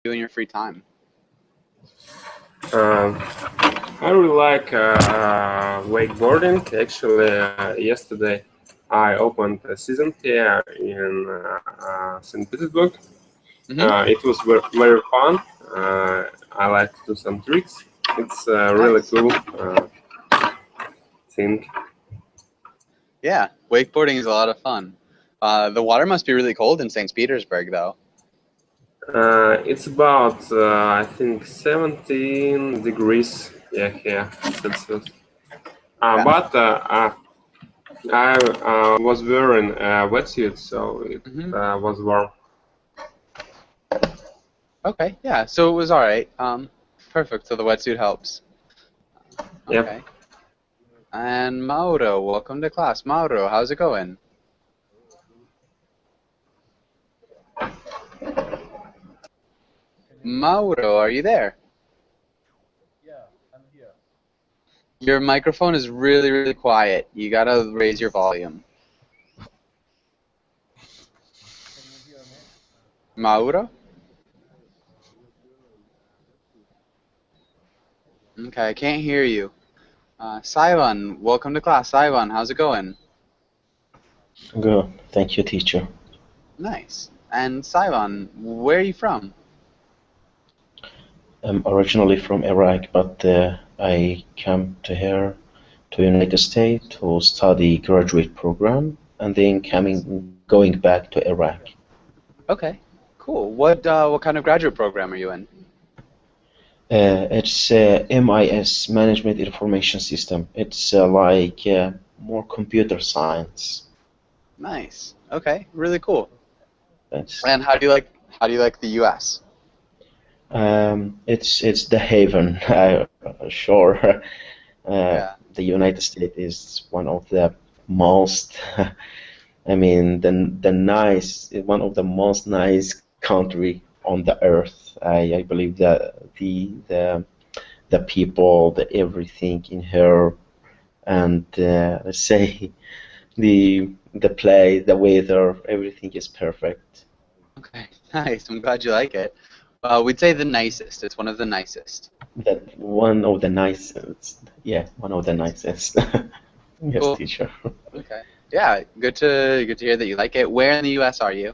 do in your free time? Um, I really like wakeboarding. Actually, yesterday I opened a season here in St. Petersburg. Mm-hmm. It was very fun. I like to do some tricks. It's a really Nice. cool thing. Yeah, wakeboarding is a lot of fun. The water must be really cold in St. Petersburg, though. It's about I think 17 degrees. Yeah, here Celsius. Yeah. But I was wearing a wetsuit, so it Mm-hmm. was warm. Okay. Yeah. So it was all right. Perfect. So the wetsuit helps. Yep. Okay. And Mauro, welcome to class. Mauro, how's it going? Mauro, are you there? Your microphone is really, really quiet. You gotta raise your volume. Mauro? Okay, I can't hear you. Saivan, welcome to class. Saivan, how's it going? Good. Thank you, teacher. Nice. And Saivan, where are you from? I'm originally from Iraq, but I came to here to United States to study graduate program and then Nice. going back to Iraq. Okay, cool. What kind of graduate program are you in? It's MIS, Management Information System. It's like more computer science. Nice. Okay, really cool. It's And how do you like the US? it's the haven, sure. Yeah. The United States is one of the most, I mean, one of the most nice country on the earth. I believe that the people, the everything in here, and let's say the play, the weather, everything is perfect. Okay, nice. I'm glad you like it. We'd say the nicest. It's one of the nicest. That one of the nicest, yeah, one of the nicest. Yes, Cool. teacher. Okay. Yeah, good to hear that you like it. Where in the US are you?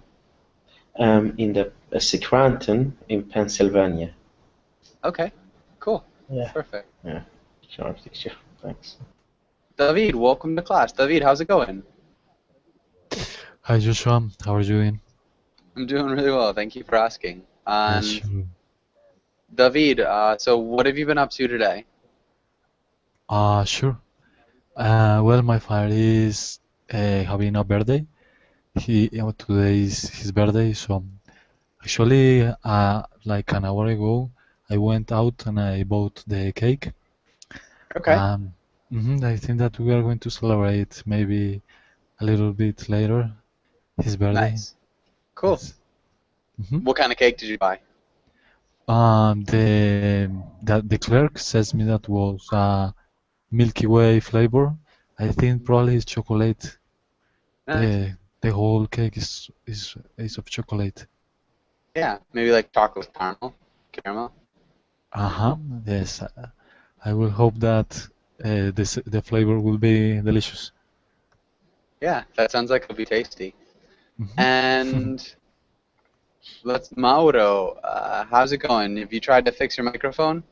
In the Scranton in Pennsylvania. Okay. Cool. Yeah, Perfect. yeah, sure, teacher. Thanks. David, welcome to class. David, how's it going? Hi Joshua, how are you doing? I'm doing really well. Thank you for asking. Yeah, And sure. David, so what have you been up to today? Sure. Well, my father is having a birthday. Today is his birthday, so actually, like an hour ago, I went out and I bought the cake. Okay. Um, I think that we are going to celebrate maybe a little bit later his birthday. Nice. Cool. Yes. hmm What kind of cake did you buy? the clerk says me that was Milky Way flavor. I think probably it's chocolate. Nice. The whole cake is of chocolate. Yeah, maybe like chocolate caramel. Uh-huh. Yes. I will hope that the flavor will be delicious. Yeah, that sounds like it'll be tasty. hmm And let's Mauro, how's it going? Have you tried to fix your microphone?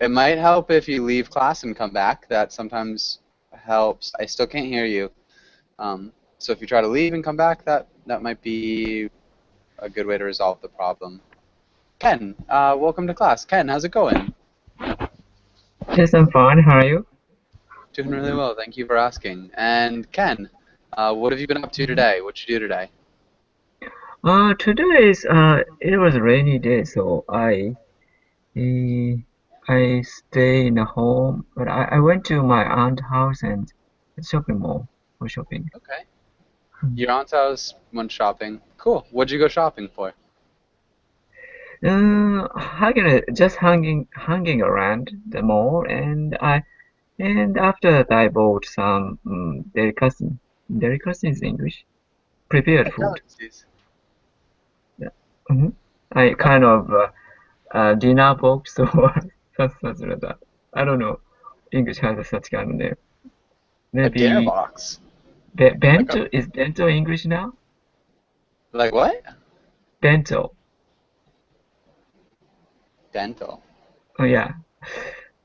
It might help if you leave class and come back. That sometimes helps. I still can't hear you. So if you try to leave and come back, that might be a good way to resolve the problem. Ken, welcome to class. Ken, how's it going? Yes, I'm fine. How are you? Doing really well. Thank you for asking. And Ken, what have you been up to Mhm. today? What'd you do today? Today is it was a rainy day, so uh, I stay in the home, but I went to my aunt's house and shopping mall for shopping. Okay. Hmm. Your aunt's house went shopping. Cool. What'd you go shopping for? Just hanging around the mall, and after that I bought some delicacy. delicacy is English. Prepared food. Delicacies. Yeah. I kind of dinner box or something like that. I don't know. English has such kind of name. A dinner Maybe box. Like a bento is bento English now? like what? Bento. Dental. Oh yeah.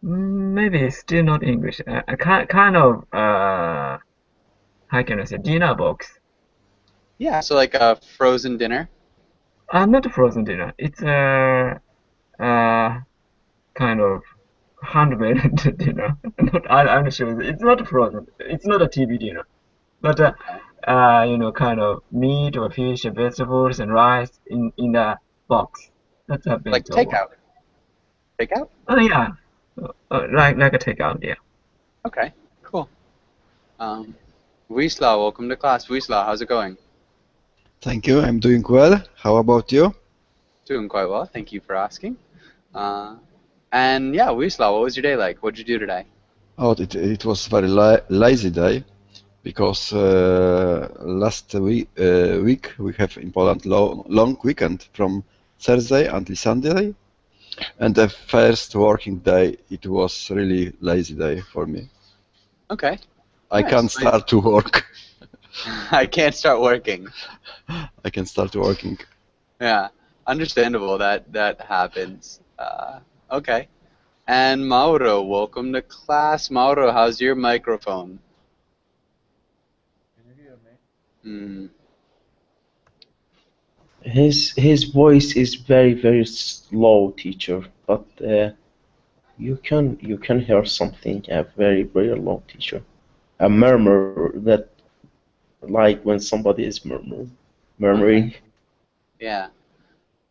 Maybe it's still not English. Kind of how can I say dinner box? Yeah, so like a frozen dinner. Not a frozen dinner. It's a kind of handmade dinner. I'm not sure. It's not frozen. It's not a TV dinner. But kind of meat or fish or vegetables and rice in a box. That's a Like bento box. takeout. Takeout? Oh yeah, like a takeout. Yeah. Okay, cool. Wisla, welcome to class. Wisla, how's it going? Thank you. I'm doing well. How about you? Doing quite well. Thank you for asking. And yeah, Wisla, what was your day like? What'd you do today? Oh, it was very lazy day because last week we have in Poland long weekend from Thursday until Sunday, and the first working day it was really lazy day for me. Okay. I Nice. can't start to work. I can't start working. I can start working. Yeah, understandable that happens. Okay. And Mauro, welcome to class. Mauro, how's your microphone? Can you hear me? Hmm. His voice is very slow, teacher, but you can hear something, a very low, teacher. A murmur that like when somebody is murmuring. Okay. Yeah.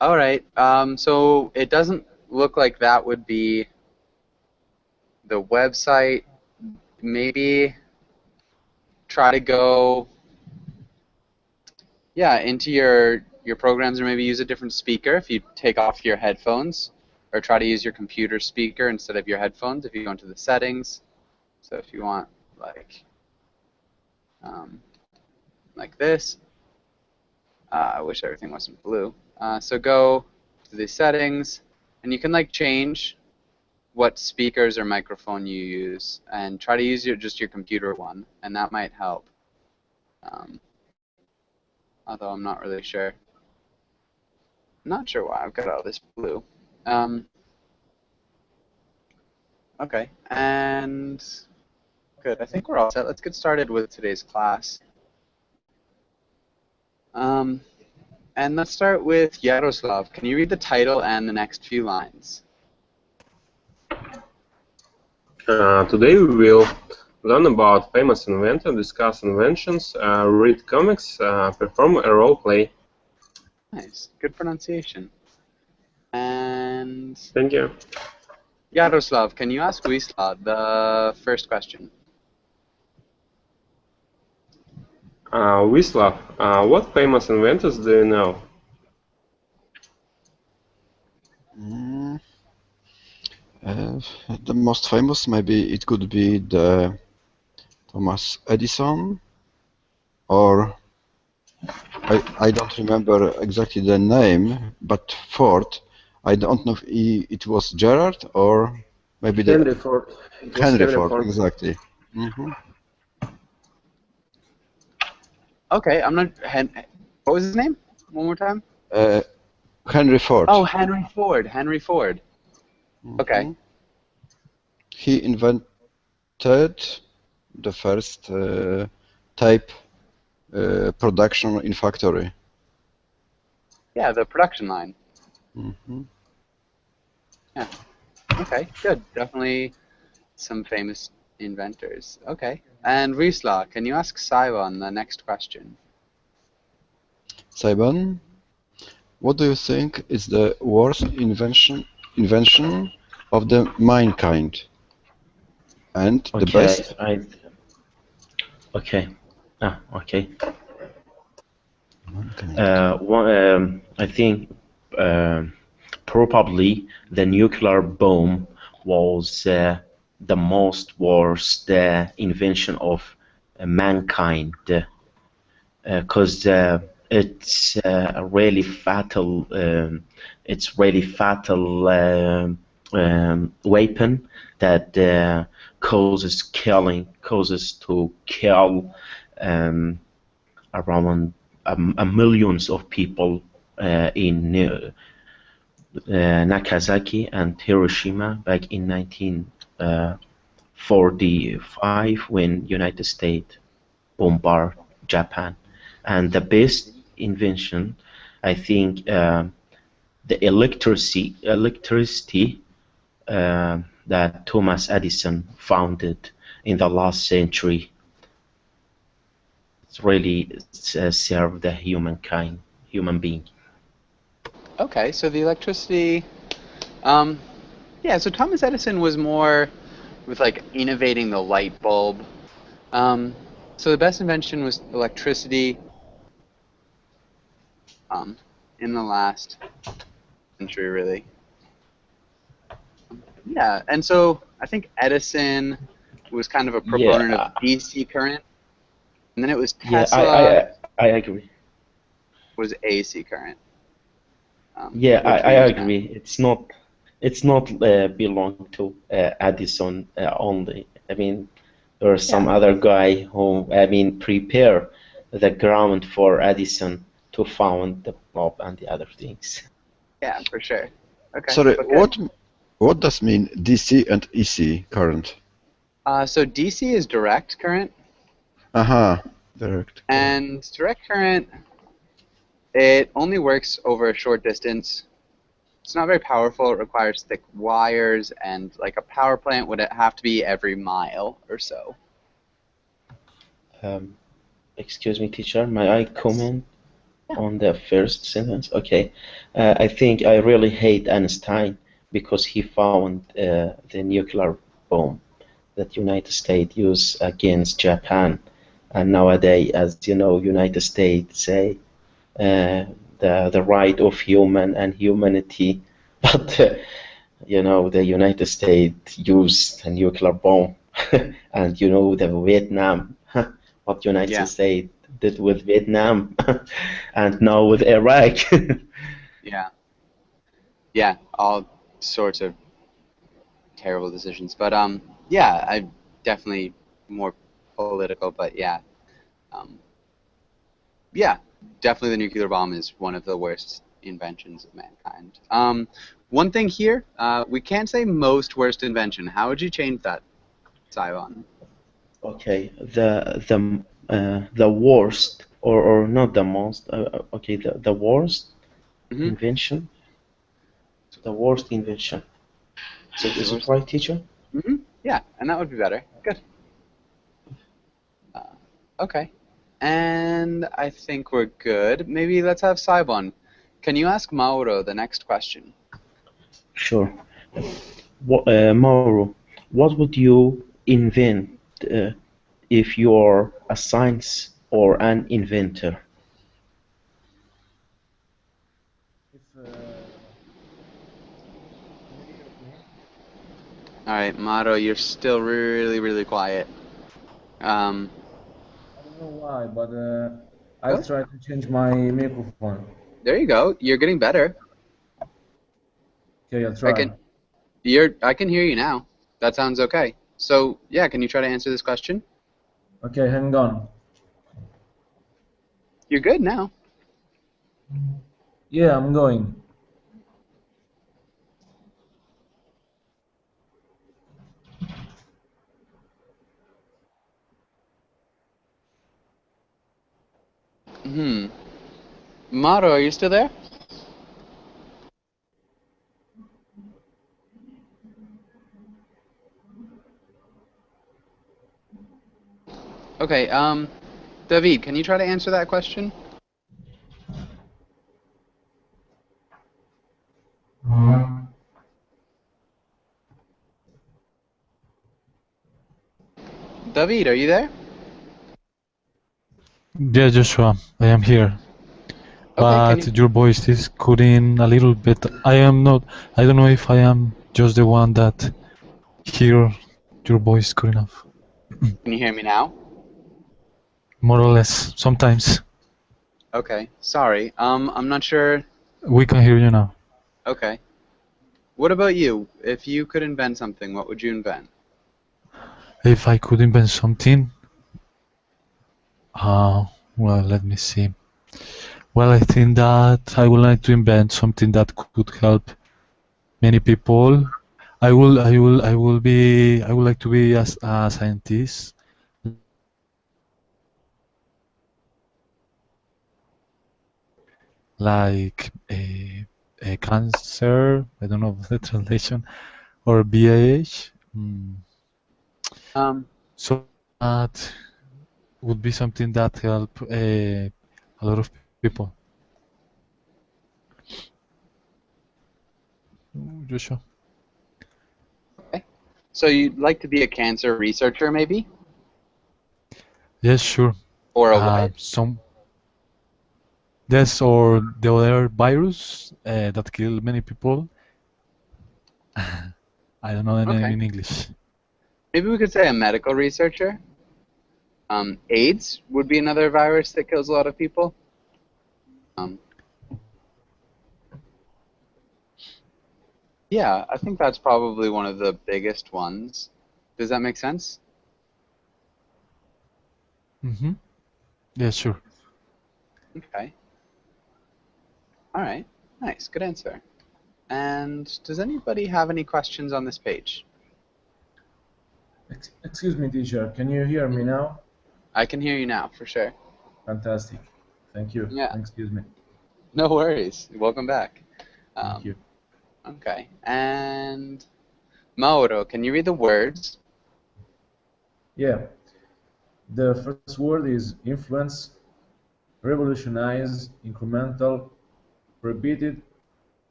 All right. So it doesn't look like that would be the website. Maybe try to go, yeah, into your programs, or maybe use a different speaker if you take off your headphones, or try to use your computer speaker instead of your headphones if you go into the settings. So if you want um, like this, I wish everything wasn't blue. So go to the settings, and you can like change what speakers or microphone you use, and try to use just your computer one, and that might help. Although I'm not really sure. I'm not sure why I've got all this blue. Okay, and good. I think we're all set. Let's get started with today's class. And let's start with Yaroslav. Can you read the title and the next few lines? Today we will learn about famous inventor, discuss inventions, read comics, perform a role play. Nice. Good pronunciation. And Thank you. Yaroslav, can you ask Wisla the first question? Wislav, what famous inventors do you know? Mm, the most famous, maybe it could be the Thomas Edison, or I don't remember exactly the name, but Ford. I don't know if it was Gerard or maybe Henry Ford. It was Henry Henry Ford, Ford. exactly. Hmm. Okay, I'm not. What was his name? One more time. Henry Ford. Oh, Henry Ford. Henry Ford. Okay. Mhm. He invented the first tape production in factory. Yeah, the production line. Hmm. Yeah. Okay, good. Definitely some famous inventors. Okay. And Wisla, can you ask Saivan the next question? Saiban, what do you think is the worst invention of the mankind, and the Okay, best? okay. Okay. Mankind. I think probably the nuclear bomb was the most worst invention of mankind, because it's a really fatal weapon that causes to kill around millions of people in Nagasaki and Hiroshima back in 1945 when United States bombarded Japan. And the best invention, I think, the electricity that Thomas Edison founded in the last century. It's really served the human being. Okay, so the electricity. Yeah, so Thomas Edison was more with like innovating the light bulb. So the best invention was electricity in the last century, really. Yeah, and so I think Edison was kind of a proponent of Yeah, DC current, and then it was yeah, Tesla I agree. was AC current, Yeah, which I we use now. agree. It's not belong to Edison only. I mean, there is some Yeah, other guy who, I mean, prepare the ground for Edison to found the bulb and the other things. yeah, for sure. Okay, Sorry, but good. what does mean DC and EC current? So DC is direct current, Aha, direct current. and direct current, it only works over a short distance. It's not very powerful. It requires thick wires, and like a power plant would have to be every mile or so. Um, Excuse me, teacher, may I Yes. comment Yeah. on the first sentence? Okay. I think I really hate Einstein because he found the nuclear bomb that United States used against Japan. And nowadays, as you know, United States say the right of human and humanity, but you know the United States used a nuclear bomb, and you know the Vietnam, what United Yeah. States did with Vietnam, and now with Iraq. Yeah. Yeah. All sorts of terrible decisions. But yeah, I definitely more political. But yeah, um, yeah, definitely the nuclear bomb is one of the worst inventions of mankind. One thing here, we can't say most worst invention. How would you change that, Saivan? Okay, the worst or not the most. Okay, the worst Mm-hmm. invention. The worst invention. Is it right, teacher? Mm-hmm. Yeah, and that would be better. Good. Okay. And I think we're good. Maybe let's have Saibon. Can you ask Mauro the next question? Sure. Mauro, what would you invent if you are a science or an inventor? All right, Mauro, you're still really, really quiet. Um, I don't know why, but I'll really? try to change my microphone. There you go. You're getting better. Okay, I'll I try. can I can hear you now. That sounds okay. So, yeah, can you try to answer this question? Okay, hang on. You're good now. Yeah, I'm going. Hmm. Mauro, are you still there? Okay, David, can you try to answer that question? David, are you there? Yeah, Joshua, I am here. Okay, can But you? your voice is cutting a little bit. I don't know if I am just the one that hear your voice cutting off. Can you hear me now? More or less, sometimes. Okay, sorry. I'm not sure. We can hear you now. Okay. What about you? If you could invent something, what would you invent? If I could invent something, well, let me see. Well, I think that I would like to invent something that could help many people. I would like to be as a scientist, like a cancer. I don't know the translation or BAH. Um, So that would be something that help a lot of people. Joshua. okay. So you'd like to be a cancer researcher, maybe? Yes, sure. Or a what? Some Yes, or the other virus that kill many people. I don't know the name Okay. in English. Maybe we could say a medical researcher. AIDS would be another virus that kills a lot of people. Um, yeah, I think that's probably one of the biggest ones. Does that make sense? Mm-hmm. Yeah, sure. Okay. All right. Nice. Good answer. And does anybody have any questions on this page? Excuse me, teacher. Can you hear me now? I can hear you now, for sure. Fantastic. Thank you. Yeah. Excuse me. No worries. Welcome back. Thank you. Okay. And Mauro, can you read the words? Yeah. The first word is influence, revolutionize, incremental, prohibited,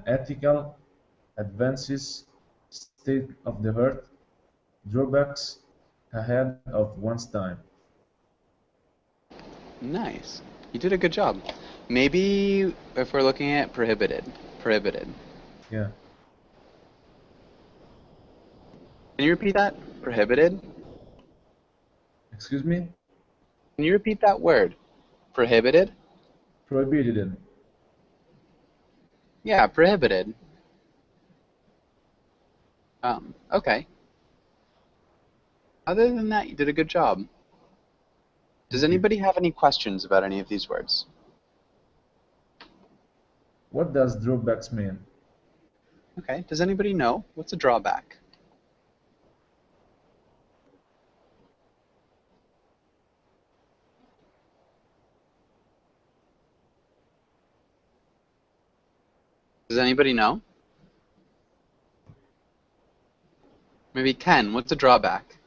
ethical, advances, state of the art, drawbacks, ahead of one's time. Nice. You did a good job. Maybe if we're looking at prohibited. Prohibited. Yeah. Can you repeat that? Prohibited? Excuse me? Can you repeat that word? Prohibited? Prohibited. Yeah, prohibited. Okay. Other than that, you did a good job. Does Thank you. anybody have any questions about any of these words? What does drawbacks mean? Okay. Does anybody know? What's a drawback? Does anybody know? Maybe Ken, what's a drawback?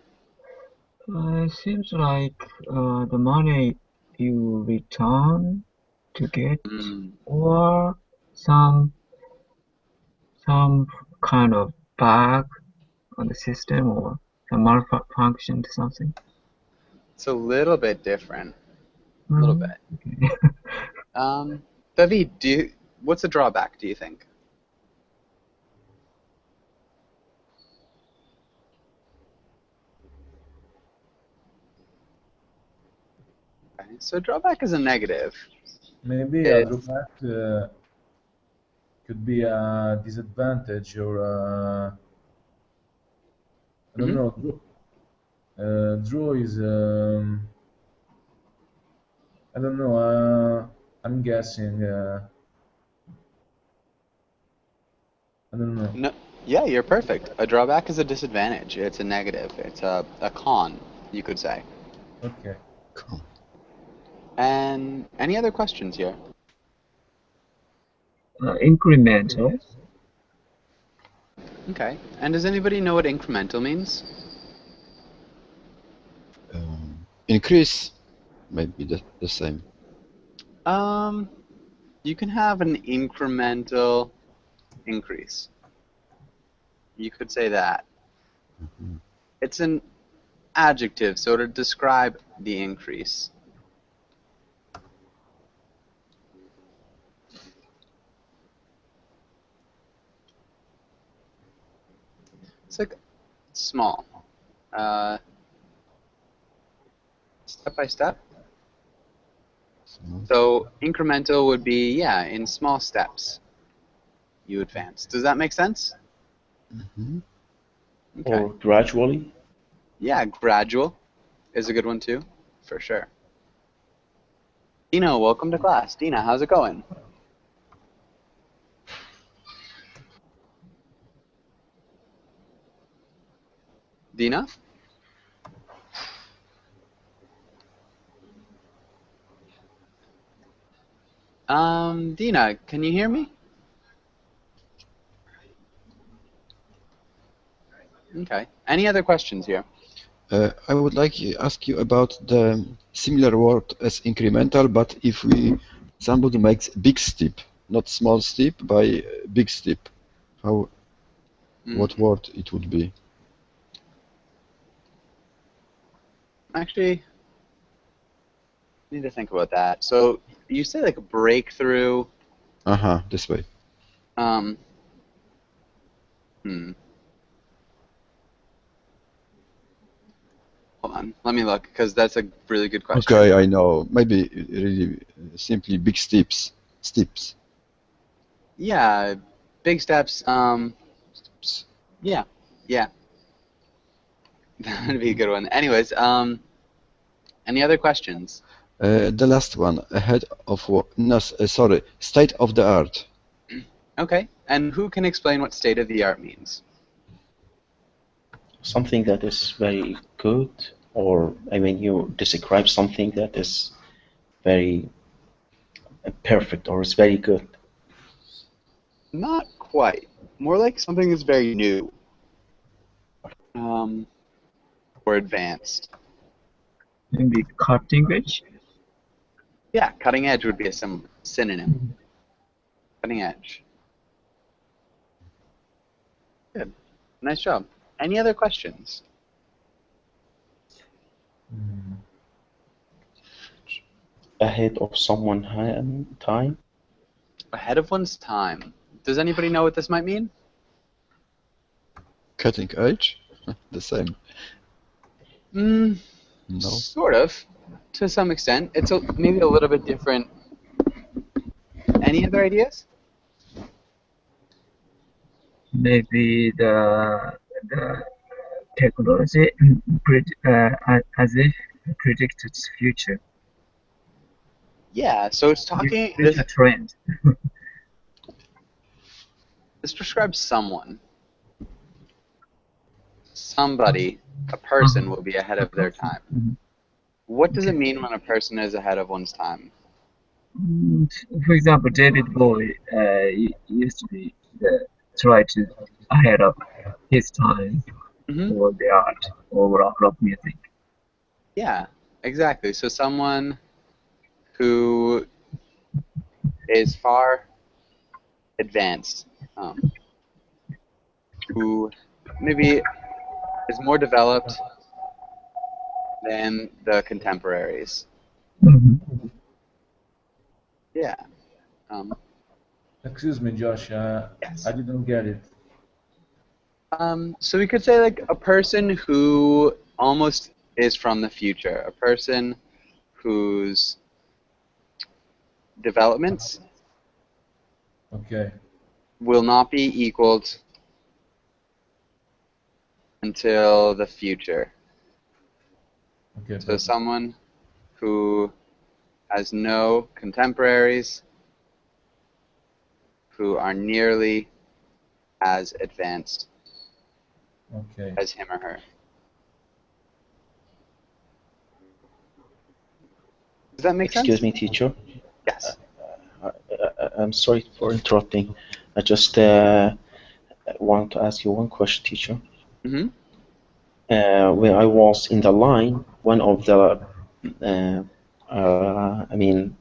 It seems like the money you return to get, Mm, or some some kind of bug on the system, or some malfunction to something. it's a little bit different. A little Mm, bit. okay. David, what's a drawback, do you think? Okay, so drawback is a negative. Maybe a It's drawback could be a disadvantage or I don't mhm. know. Draw is I don't know. I'm guessing. I don't know. No, yeah, you're perfect. A drawback is a disadvantage. It's a negative. It's a con, you could say. Okay. Cool. And any other questions here? Incremental. Okay. And does anybody know what incremental means? Increase, maybe the same. Um, you can have an incremental increase. You could say that. Mhm. It's an adjective, so to describe the increase. It's like small. Uh, step by step. So incremental would be, yeah, in small steps you advance. Does that make sense? Mhm. Okay. Or gradually? Yeah, gradual is a good one too, for sure. Dina, welcome to class. Dina, how's it going? Dina? Dina, can you hear me? Okay. Any other questions here? I would like to ask you about the similar word as incremental, but if somebody makes big step, not small step, by big step, what word it would be? Actually, I need to think about that. So you say like a breakthrough. This way. Um, hmm. Hold on, let me look because that's a really good question. Okay, I know. Maybe really simply big steps. Steps. Yeah, big steps. Yeah, yeah, that would be a good one. Anyways, any other questions? The last one, ahead of what? No, sorry, state of the art. Okay, and who can explain what state of the art means? Something that is very good, or I mean, you describe something that is very perfect or is very good. Not quite. More like something that's very new. Or advanced. Maybe cutting edge. Yeah, cutting edge would be a synonym. Cutting edge. Good. Nice job. Any other questions? Ahead of someone time. Ahead of one's time. Does anybody know what this might mean? Cutting edge? The same. No. Sort of, to some extent. It's maybe a little bit different. Any other ideas? Maybe the technology as if predicts its future. Yeah, so it's talking, Future trend. this describes someone. Somebody, a person will be ahead of their time. What does it Okay. mean when a person is ahead of one's time? For example, David Bowie used to be try to ahead of his time Hmm. for the art or rock music. Yeah, exactly. So someone who is far advanced, who maybe is more developed than the contemporaries. Mhm. Yeah. Um, Excuse me, Josh. yes. I didn't get it. So we could say like a person who almost is from the future, a person whose developments Okay. will not be equaled until the future. Okay, So perfect. someone who has no contemporaries who are nearly as advanced Okay. as him or her. Does that make Excuse sense? me, teacher. Yes. I'm sorry for interrupting. I just want to ask you one question, teacher. Mm-hmm. When I was in the line, one of the, I mean,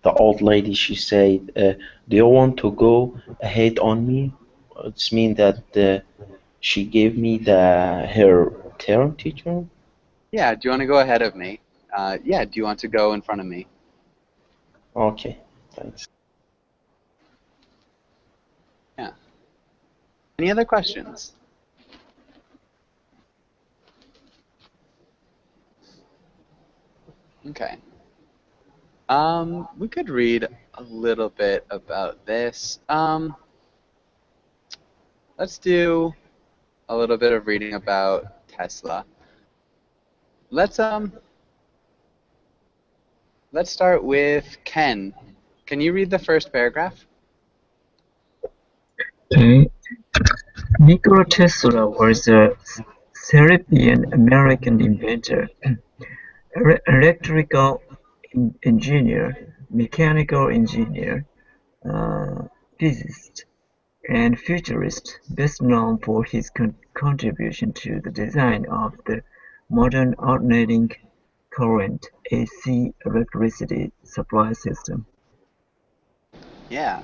the old lady, she said, "Do you want to go ahead on me?" It's mean that she gave me her turn, teacher. Yeah, do you want to go ahead of me? Yeah, do you want to go in front of me? Okay, thanks. Yeah. Any other questions? Okay. We could read a little bit about this. Let's do a little bit of reading about Tesla. Let's start with Ken. Can you read the first paragraph? Okay. Nikola Tesla was a Serbian-American inventor, electrical engineer, mechanical engineer, physicist, and futurist, best known for his contribution to the design of the modern alternating current AC electricity supply system. Yeah.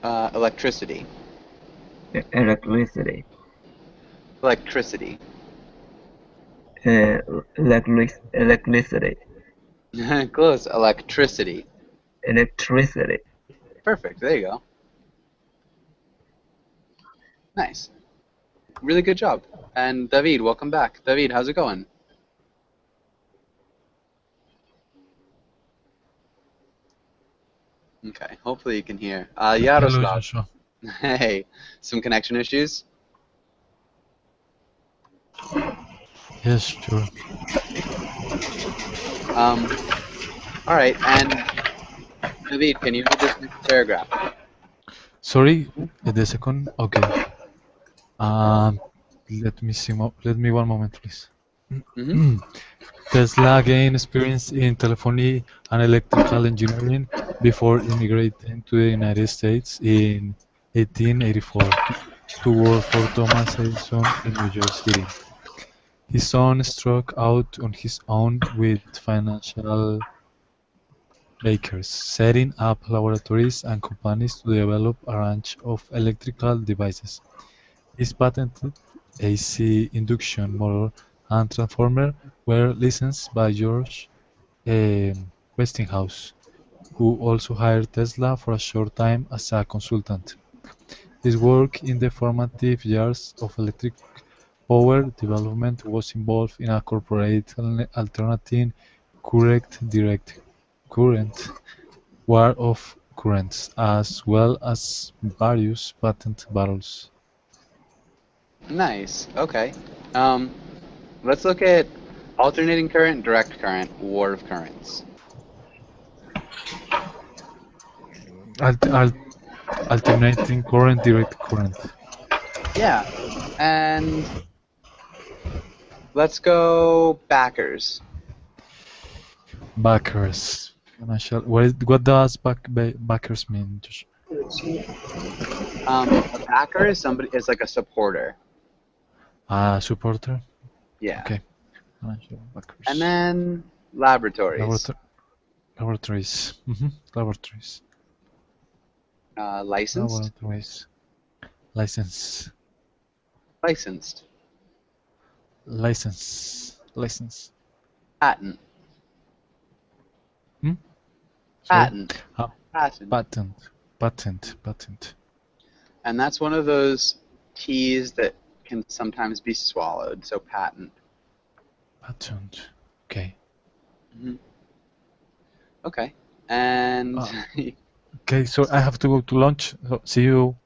Electricity. Electricity. Electricity. Electricity. Close. Electricity. Electricity. Perfect. There you go. Nice. Really good job. And David, welcome back. David, how's it going? Okay, hopefully you can hear. Hello, Yaroslav. Joshua. Hey, some connection issues? Yes, sure. All right, and David, can you read this next paragraph? Sorry, the second. Okay. Let me see. Let me one moment, please. Mm-hmm. Tesla gained experience in telephony and electrical engineering before immigrating to the United States in 1884 to work for Thomas Edison in New York City. His son struck out on his own with financial backers, setting up laboratories and companies to develop a range of electrical devices. His patented AC induction motor and transformer were licensed by George Westinghouse, who also hired Tesla for a short time as a consultant. His work in the formative years of electric power development was involved in incorporating alternating direct current war of currents, as well as various patent battles. Nice. Okay. Let's look at alternating current, direct current, war of currents. Alt- al- Alternating current, direct current. Yeah, and let's go backers. Backers. Financial. What does backers mean, Josh? A backer is somebody is like a supporter. Supporter. Yeah. Okay. Financial backers. And then laboratories. Laboratories. Laboratories. Licensed. Laboratories. License. Licensed. License. Patent. Sorry? Patent. Patent. Patent. And that's one of those T's that can sometimes be swallowed. So patent. Patent. Okay. Okay. And okay, so I have to go to lunch. So see you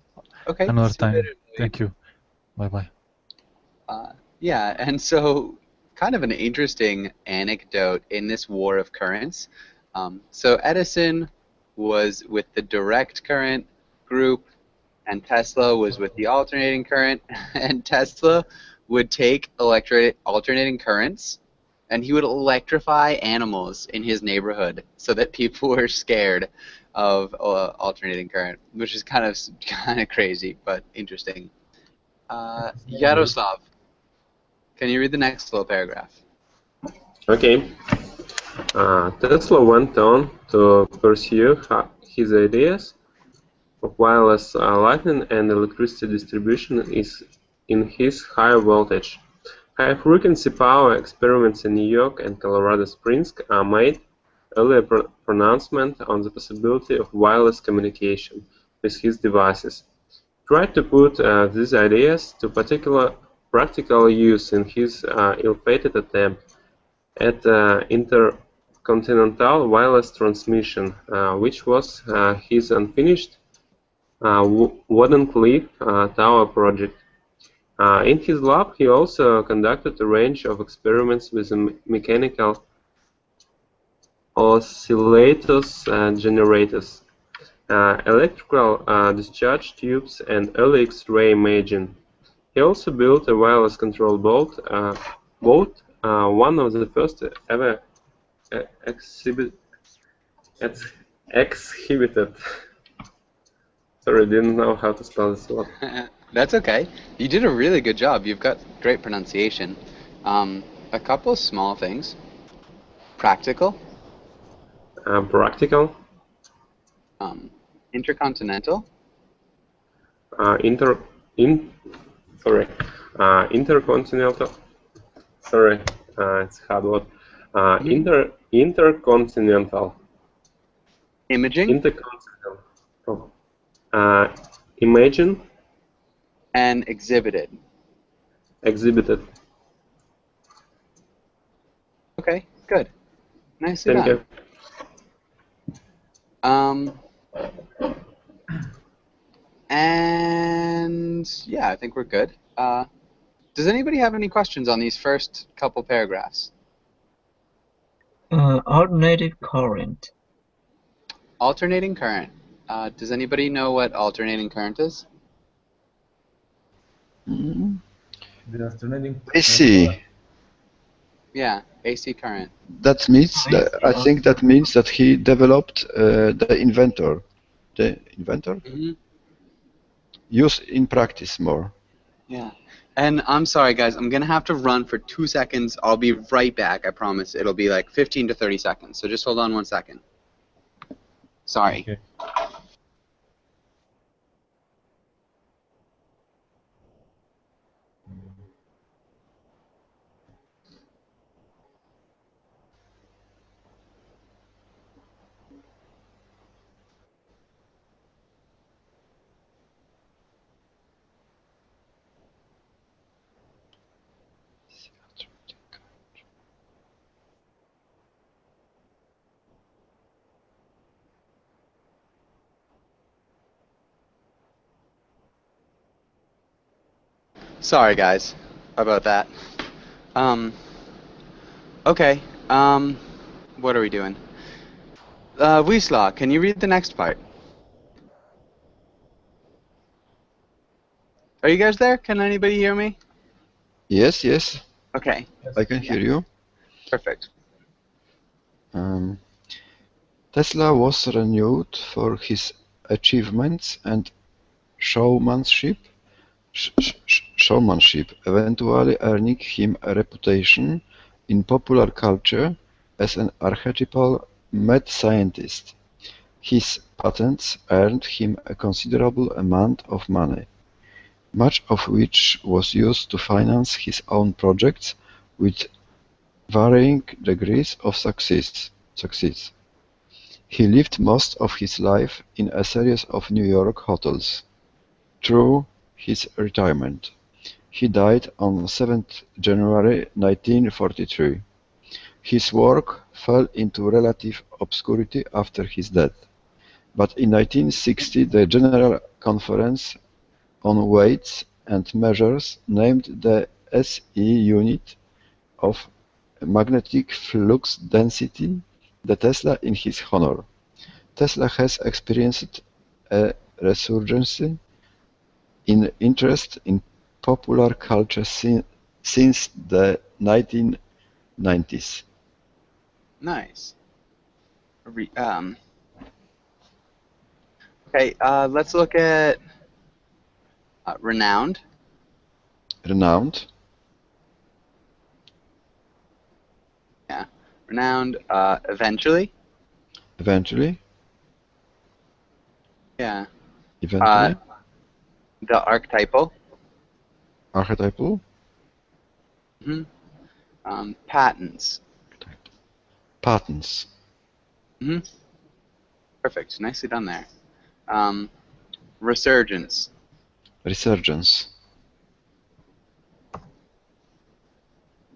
okay, another see you time. later, Thank you. Bye. Yeah, and so kind of an interesting anecdote in this war of currents. So Edison was with the direct current group, and Tesla was with the alternating current, and Tesla would take alternating currents, and he would electrify animals in his neighborhood so that people were scared of alternating current, which is kind of crazy, but interesting. Yaroslav, can you read the next little paragraph? Okay. Tesla went on to pursue his ideas of wireless lighting and electricity distribution is in his high voltage, high frequency power experiments in New York and Colorado Springs made earlier pronouncement on the possibility of wireless communication with his devices. Tried to put these ideas to particular practical use in his ill-fated attempt at intercontinental wireless transmission, which was his unfinished wooden cliff tower project. In his lab, he also conducted a range of experiments with mechanical oscillators and generators, electrical discharge tubes, and early X-ray imaging. He also built a wireless control boat, one of the first ever exhibited. Sorry, didn't know how to spell this word. That's okay. You did a really good job. You've got great pronunciation. A couple small things. Practical, Practical, intercontinental, inter in sorry, intercontinental. Sorry, it's a hard word. Intercontinental. imaging, Intercontinental. Oh. Imagine, and exhibited. exhibited. Okay, good. Nicely Thank done. you. And yeah, I think we're good. Does anybody have any questions on these first couple paragraphs? Alternating current. Alternating current. Does anybody know what alternating current is? Mm. The alternating AC. Yeah, AC current. That means that I think that means that he developed the inventor. The inventor? Mm-hmm. Use in practice more. Yeah. And I'm sorry, guys. I'm going to have to run for 2 seconds. I'll be right back. I promise. It'll be like 15 to 30 seconds. So just hold on 1 second. Sorry. Okay. Sorry, guys, about that. Okay. What are we doing? Wisla, can you read the next part? Are you guys there? Can anybody hear me? Yes, yes, Okay. I can hear you. Perfect. Tesla was renewed for his achievements and showmanship, eventually earning him a reputation in popular culture as an archetypal mad scientist. His patents earned him a considerable amount of money, much of which was used to finance his own projects with varying degrees of success. He lived most of his life in a series of New York hotels through his retirement. He died on 7th January 1943. His work fell into relative obscurity after his death, but in 1960 the General Conference on Weights and Measures named the SI unit of magnetic flux density the Tesla in his honor. Tesla has experienced a resurgence in interest in popular culture since the 1990s. Nice. Okay, let's look at renowned. Renowned, Yeah. Renowned. Eventually. eventually, Yeah. eventually, The archetypal. archetypal, Patents. patents, Perfect. Nicely done there. Resurgence. resurgence,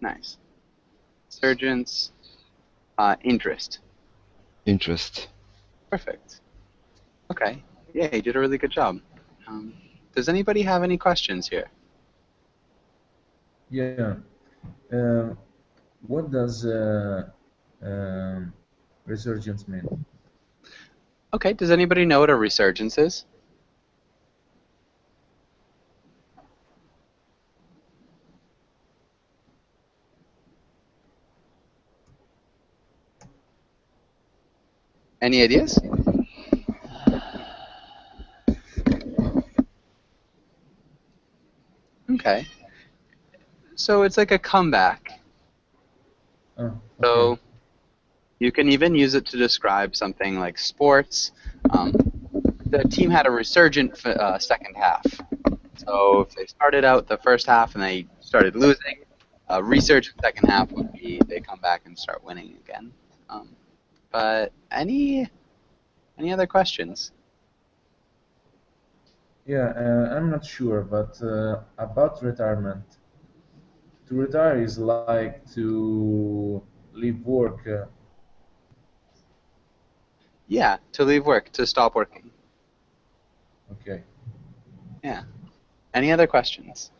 Nice. Resurgence. Interest. Interest. Perfect. Okay. Yeah, you did a really good job. Does anybody have any questions here? Yeah. What does um, resurgence mean? Okay, does anybody know what a resurgence is? Any ideas? Okay. So it's like a comeback. Oh, okay. So you can even use it to describe something like sports. The team had a resurgent second half. So if they started out the first half and they started losing, a resurgent second half would be they come back and start winning again. But any other questions? Yeah, I'm not sure, but about retirement. To retire is like to leave work. Yeah, to leave work, to stop working. Okay. Yeah. Any other questions?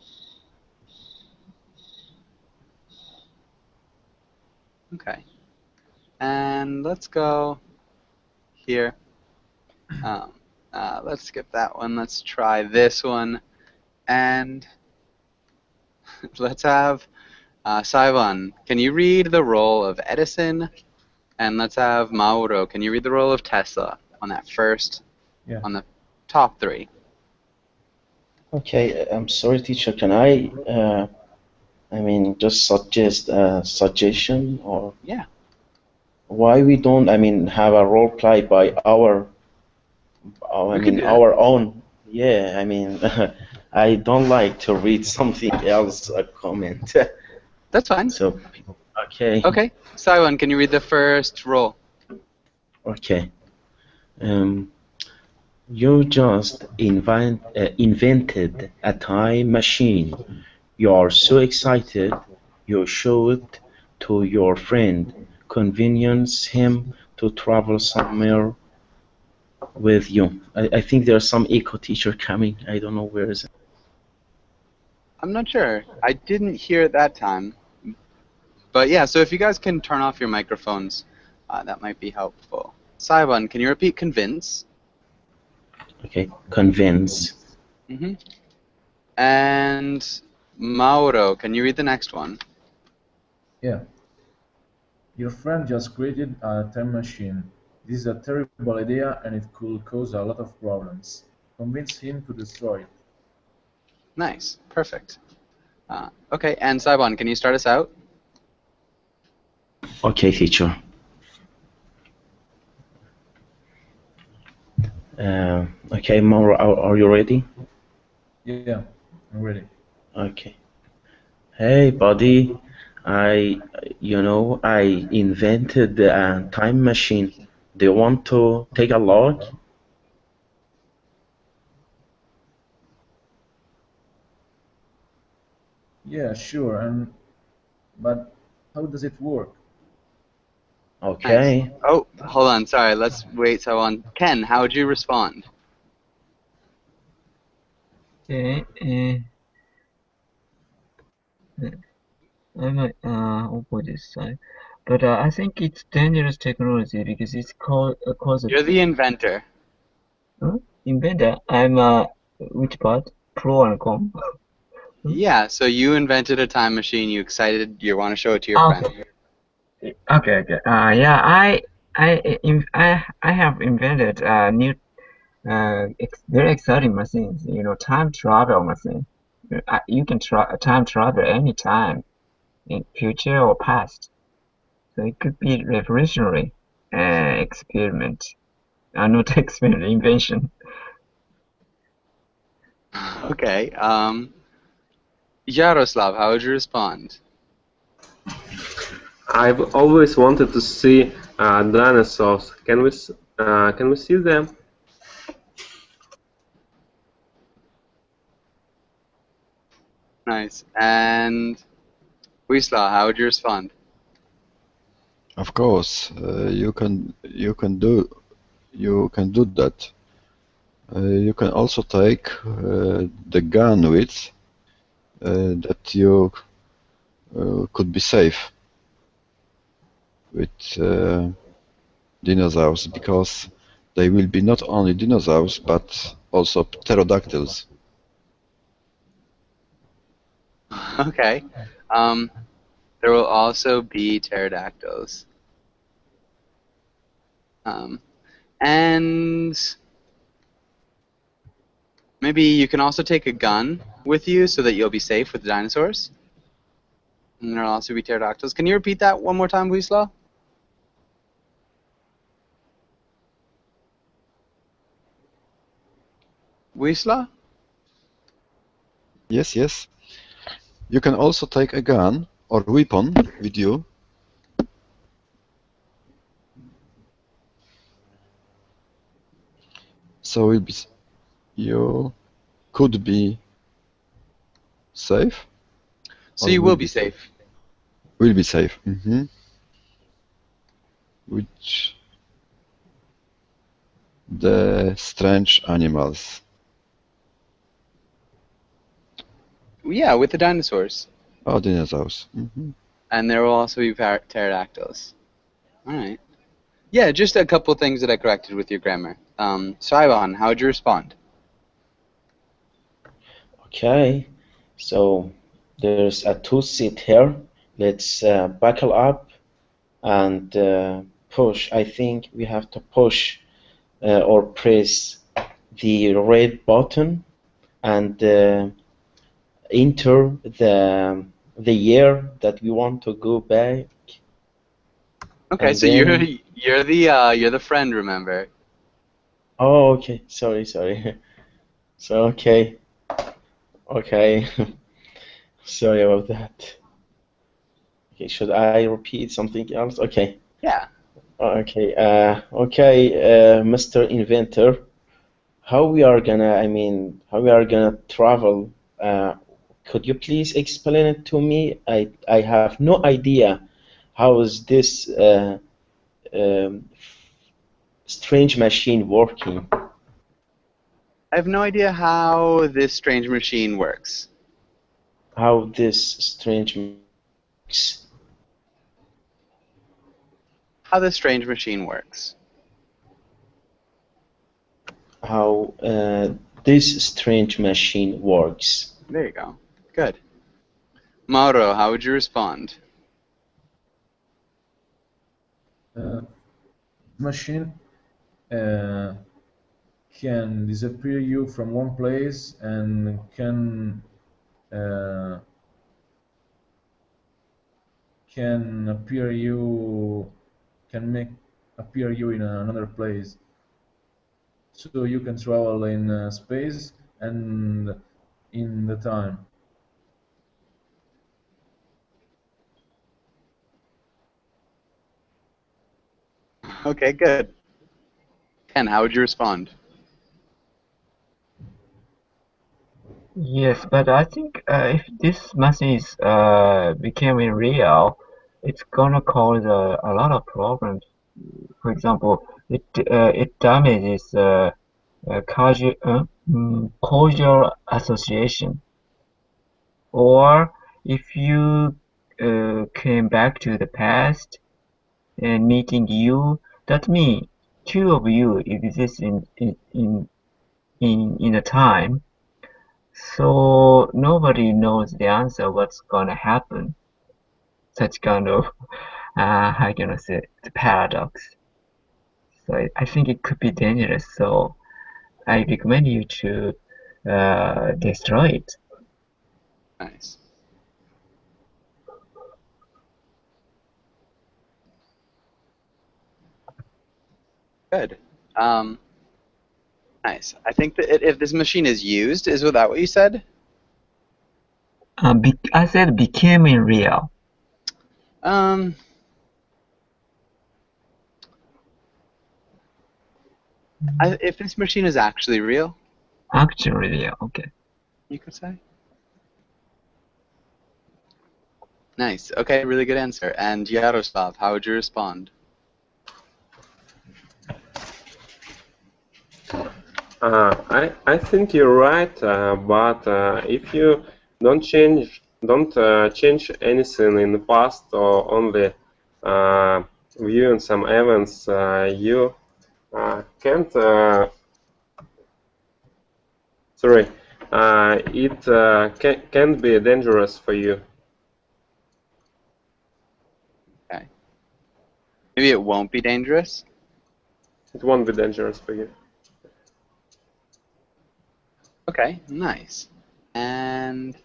Okay. And let's go here. Let's skip that one. Let's try this one. And let's have Saivan. Can you read the role of Edison? And let's have Mauro. Can you read the role of Tesla on that first, Yeah. on the top three? Okay, I'm sorry, teacher. Can I mean, just suggest a suggestion, or Yeah. why we don't, I mean, have a role play by I We can mean, do that. our own. Yeah, I mean, I don't like to read something else a comment. That's fine. So, okay, Okay. Saivan, can you read the first role? okay. Um, you just invented a time machine. You are so excited, you show it to your friend, convince him to travel somewhere with you. I think there's some eco teacher coming. I don't know where is it. I'm not sure. I didn't hear it that time. But yeah, so if you guys can turn off your microphones, that might be helpful. Saivan, can you repeat convince? Okay, convince. Mm-hmm. And Mauro, can you read the next one? Yeah. Your friend just created a time machine. This is a terrible idea and it could cause a lot of problems. Convince him to destroy it. Nice. Perfect. Okay, and Saivan, can you start us out? Okay, teacher. Okay, Mauro, are you ready? Yeah, I'm ready. Okay. Hey, buddy. I invented a time machine. Do you want to take a look? Yeah, sure. But how does it work? Nice. Okay. Oh, hold on. Sorry. Let's wait. Saivan. Ken, how would you respond? Okay. I might avoid this side, but I think it's dangerous technology because it's caused You're the inventor. inventor. I'm which part? Pro and con. Yeah, so you invented a time machine. You excited. You want to show it to your Ah, friend. okay. Yeah, I have invented new very exciting machines. You know, time travel machine. You can time travel anytime in future or past. So it could be revolutionary experiment. Not experiment, invention. Okay. Yaroslav, how would you respond? I've always wanted to see dinosaurs. Can we see them? Nice. And Wisla, how would you respond? Of course, you can do that. You can also take the gun with that you could be safe with dinosaurs because they will be not only dinosaurs but also pterodactyls. Okay. There will also be pterodactyls. And maybe you can also take a gun with you so that you'll be safe with the dinosaurs. And there'll also be pterodactyls. Can you repeat that one more time, Wisla? Wisla? Yes, yes. You can also take a gun or weapon with you. So you could be safe So or you will will be be safe. safe. Will be safe. Which the strange animals. Yeah, with the dinosaurs. Oh, dinosaurs. And there will also be pterodactyls. All right. Yeah, just a couple things that I corrected with your grammar. Saivan, how would you respond? Okay, so there's a two-seat here. Let's buckle up and push. I think we have to push or press the red button and enter the year that we want to go back, Okay, and so you're then you're the friend, remember? oh, okay, sorry. So okay, sorry about that. Okay, should I repeat something else? Okay. Yeah. Okay, Mr. Inventor, how we are gonna travel? Could you please explain it to me? I have no idea how is this um, strange machine working? I have no idea how this strange machine works. How this strange machine works? How this strange machine works. How this strange machine works? There you go. Good. Mauro, how would you respond? Machine uh, can disappear you from one place and uh, can make appear you in another place. So you can travel in space and in the time. Okay, good. Ken, how would you respond? Yes, but I think if this machine is becoming real, it's gonna cause a lot of problems. For example, it damages causal association. Or if you came back to the past and meeting you, that means two of you exist in a time. So nobody knows the answer what's gonna happen. Such kind of how can I say the paradox. So I think it could be dangerous. So I recommend you to destroy it. Nice. Good. Um, nice. I think that if this machine is used, is that what you said? I said becoming real. Um, if this machine is actually real, Actually real. Okay. you could say. Nice. Okay, really good answer. And Yaroslav, how would you respond? I think you're right, but if you don't change anything in the past or only uh, viewing some events, you can't. Sorry, it can be dangerous for you. Okay. Maybe it won't be dangerous. It won't be dangerous for you. Okay, nice. And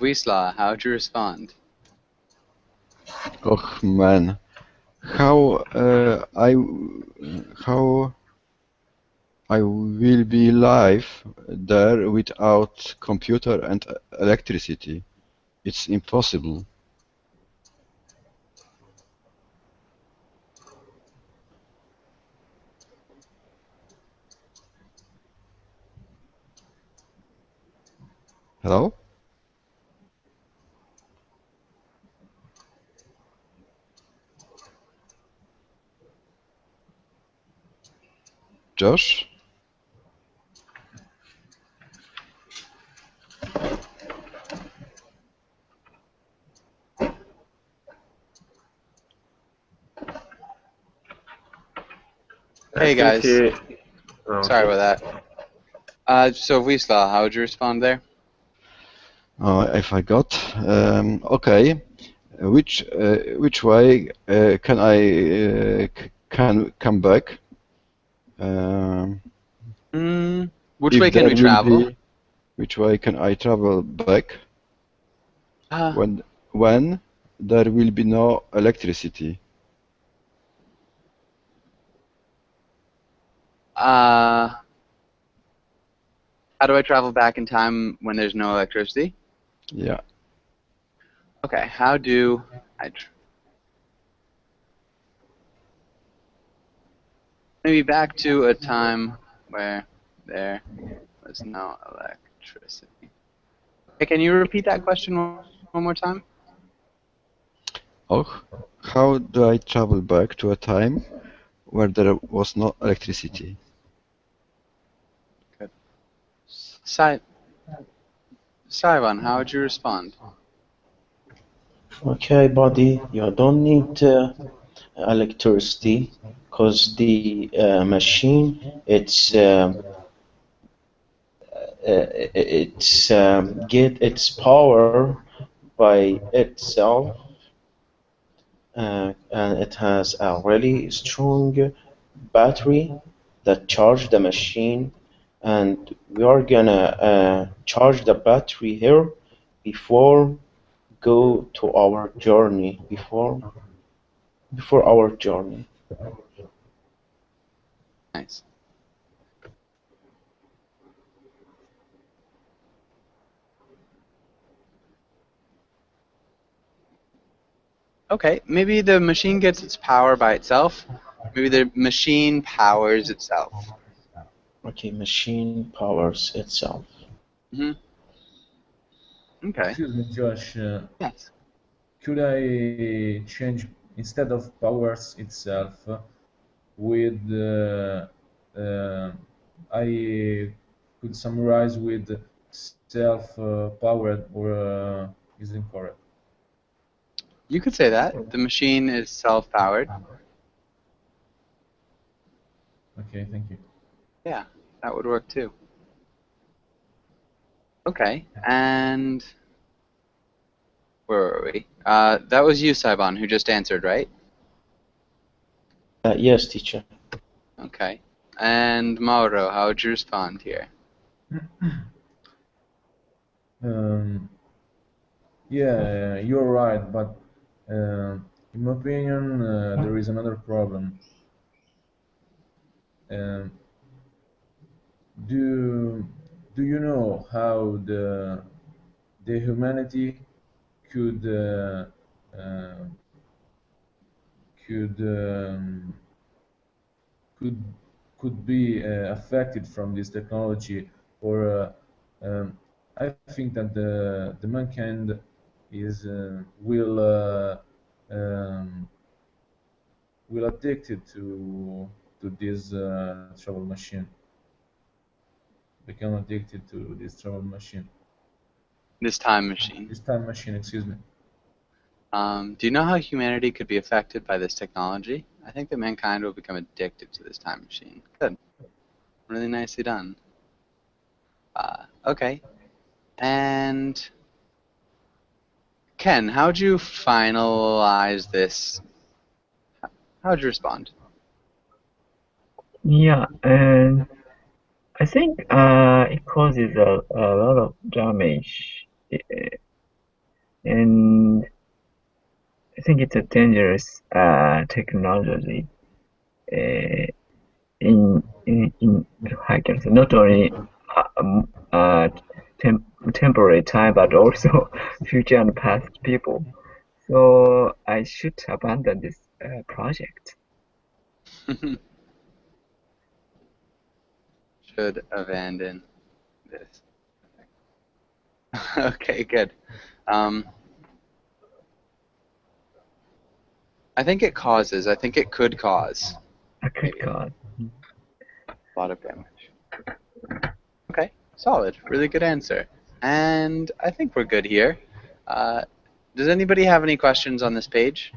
Wisla, how would you respond? Oh man, how how I will be live there without computer and electricity. It's impossible. Hello? Josh? I Hey think guys, he. Oh, sorry okay. about that. So Wisla, how would you respond there? I forgot. Okay. Which way can I can come back? Um, Which way if can there we will travel? be, which way can I travel back Uh, when there will be no electricity? uh, how do I travel back in time when there's no electricity? Yeah. Okay, how do I maybe back to a time where there was no electricity? Hey, can you repeat that question one more time? Oh, how do I travel back to a time where there was no electricity? Good. Saivan, how would you respond? Okay, buddy, you don't need electricity because the machine it's get its power by itself, and it has a really strong battery that charge the machine, and we are gonna charge the battery here before go to our journey before our journey. Nice. Okay, maybe the machine gets its power by itself. Maybe the machine powers itself. Okay, machine powers itself. Hmm. Okay. Excuse me, Josh. Yes. Could I change instead of powers itself with I could summarize with self-powered or is incorrect? You could say that. The machine is self-powered. Okay, thank you. Yeah, that would work too. Okay, and where were we? That was you, Saiban, who just answered, right? Yes, teacher. Okay. And Mauro, how would you respond here? Um, yeah, you're right, but in my opinion, there is another problem. Um, do do you know how the humanity could uh, could could could be affected from this technology, or I think that the mankind is will addicted to this travel machine, become addicted to this travel machine. This time machine. This time machine, excuse me. Do you know how humanity could be affected by this technology? I think that mankind will become addicted to this time machine. Good. Really nicely done. Okay. And Ken, how'd you finalize this? How'd you respond? Yeah, and I think it causes a lot of damage, and I think it's a dangerous technology in I can say not only uh, um, uh, temporary time but also future and past people. So I should abandon this project. Should abandon this. Okay, good. I think it causes. I think it could cause A good God. a lot of damage. Okay, solid. Really good answer. And I think we're good here. Does anybody have any questions on this page?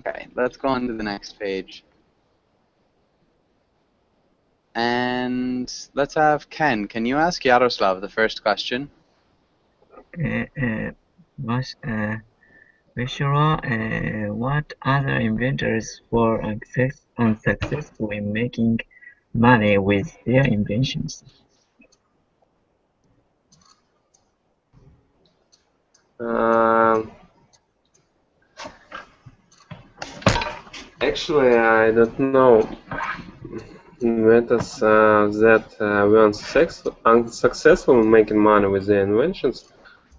Okay, let's go on to the next page. And let's have Ken. Can you ask Yaroslav the first question? Vishra, what other inventors were unsuccessful in making money with their inventions? Actually, I don't know inventors that were unsuccessful in making money with their inventions.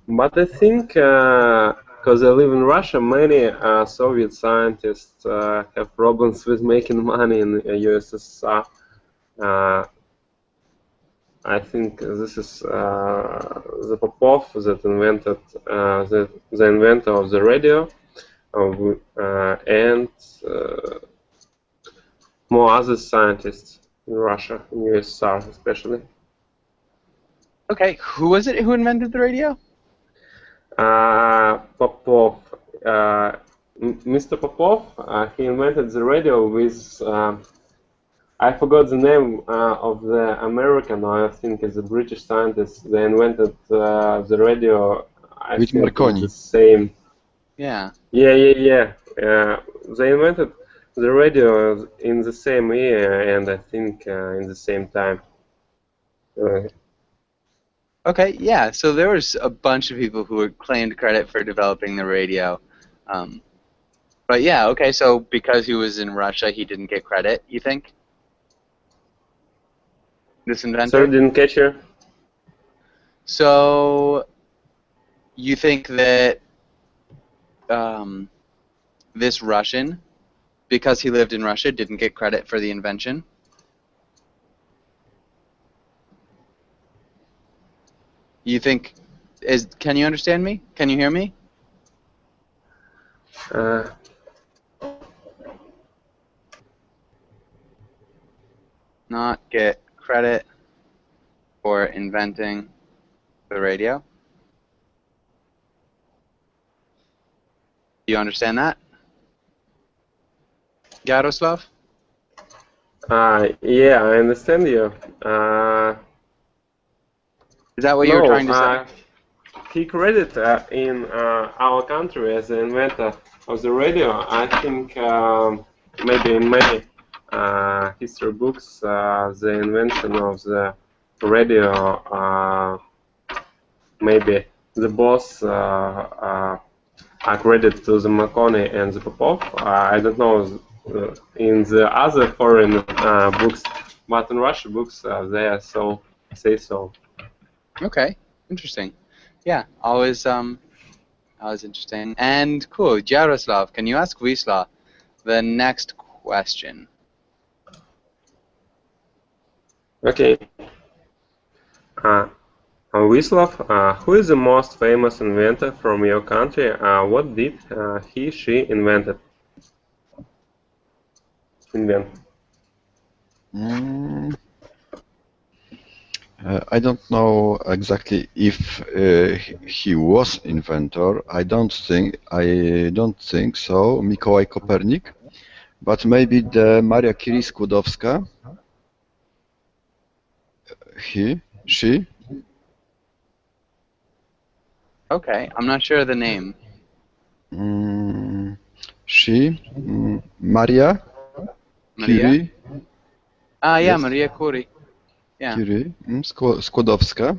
But I think, because I live in Russia, many Soviet scientists have problems with making money in USSR. I think this is the Popov that invented the inventor of the radio, and more other scientists in Russia, in USSR especially. Okay, who was it who invented the radio? Popov, Mr. Popov, he invented the radio with, I forgot the name of the American, or I think it's a British scientist. They invented the radio, I With think Marconi. the same. Yeah. Yeah. They invented the radio in the same year, and I think in the same time. Okay, yeah. So there was a bunch of people who claimed credit for developing the radio. But yeah, okay. So because he was in Russia, he didn't get credit. You think? This inventor. Sorry, didn't catch you. So you think that this Russian, because he lived in Russia, didn't get credit for the invention? You think can you understand me? Can you hear me? Not get credit for inventing the radio? Do you understand that? Yaroslav? Yeah, I understand you. Is that what you were No, trying to say? he credited in our country as the inventor of the radio. I think maybe in many history books, the invention of the radio, maybe the boss are credited to the Marconi and the Popov. I don't know in the other foreign books, but in Russian books they are so say so. Okay, interesting. Yeah, always interesting. And cool, Jaroslav, can you ask Wisla the next question? Okay. Wislav, who is the most famous inventor from your country? What did she invent? Mm, I don't know exactly if he was inventor. I don't think so. Mikołaj Kopernik, but maybe the Maria Curie Skłodowska. She. Okay, I'm not sure of the name. Maria Maria? Curie. Yeah, Yes. Maria Curie. Yeah. Curie. Skłodowska.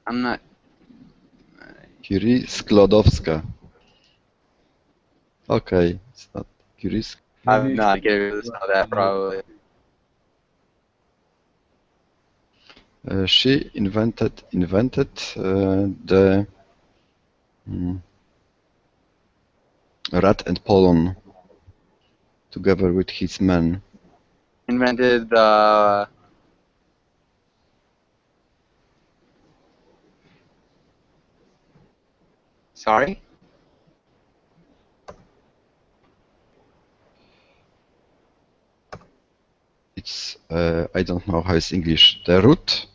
I'm not. Curie Sklodowska. Okay, it's not Curie. I'm Maybe not gonna be able to spell that probably. She invented the rat and pollen together with his men. Invented the. Sorry? It's I don't know how it's English. The root.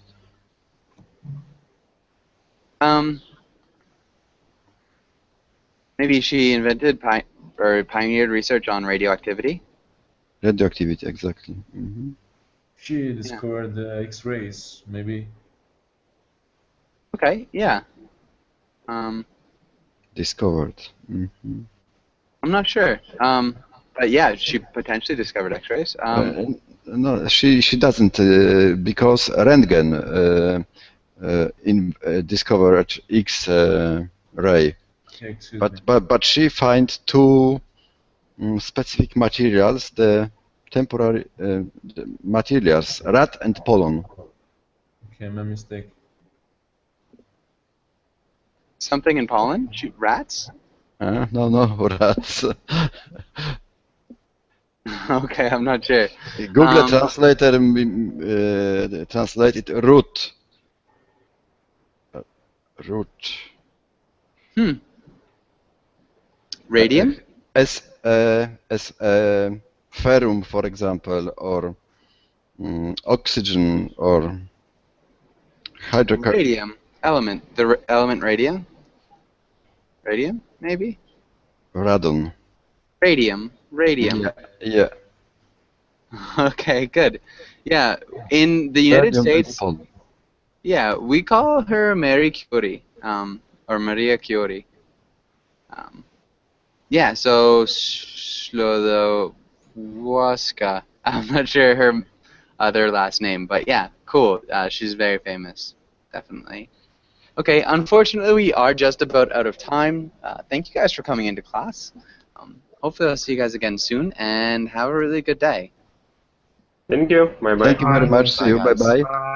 Maybe she invented or pioneered research on radioactivity. Radioactivity, exactly. she discovered the X-rays, maybe. Okay, yeah. Discovered. I'm not sure. But yeah, she potentially discovered X-rays. No, she doesn't because Röntgen discovered X-ray. Excuse me. But she find two specific materials, the temporary the materials, rat and pollen. Okay, my mistake. Something in pollen? Shoot, rats? No, rats. Okay, I'm not sure. Google Translator translated root. Root. Radium? As ferrum, for example, or oxygen, or hydrocarbon. Radium. Element. The element radium? Radium, maybe? Radon. Radium. Radium. Yeah. Okay, good. Yeah, in the United States, yeah, we call her Mary Curie, or Maria Curie. Yeah, so Slodowska. I'm not sure her other last name, but yeah, cool. She's very famous, definitely. Okay, unfortunately, we are just about out of time. Thank you guys for coming into class. Hopefully, I'll see you guys again soon, and have a really good day. Thank you. Bye bye. Thank you very much. See you. Bye bye. Bye.